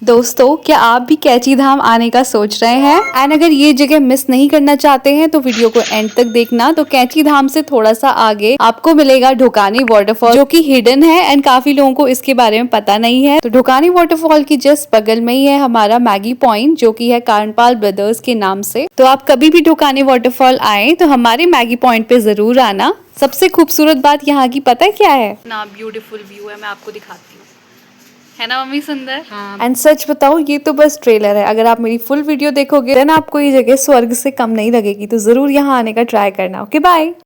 दोस्तों, क्या आप भी कैची धाम आने का सोच रहे हैं एंड अगर ये जगह मिस नहीं करना चाहते हैं तो वीडियो को एंड तक देखना। तो कैची धाम से थोड़ा सा आगे आपको मिलेगा ढोकानी वाटरफॉल, जो कि हिडन है एंड काफी लोगों को इसके बारे में पता नहीं है। तो ढोकानी वाटरफॉल की जस्ट बगल में ही है हमारा मैगी पॉइंट, जो कि है कारणपाल ब्रदर्स के नाम से। तो आप कभी भी ढोकानी वाटरफॉल आए तो हमारे मैगी पॉइंट पे जरूर आना। सबसे खूबसूरत बात यहाँ की पता है क्या है ना? ब्यूटीफुल व्यू है, मैं आपको दिखाती हूँ, है ना मम्मी सुंदर। एंड सच बताऊं, ये तो बस ट्रेलर है। अगर आप मेरी फुल वीडियो देखोगे देन आपको ये जगह स्वर्ग से कम नहीं लगेगी। तो जरूर यहाँ आने का ट्राई करना। Okay bye.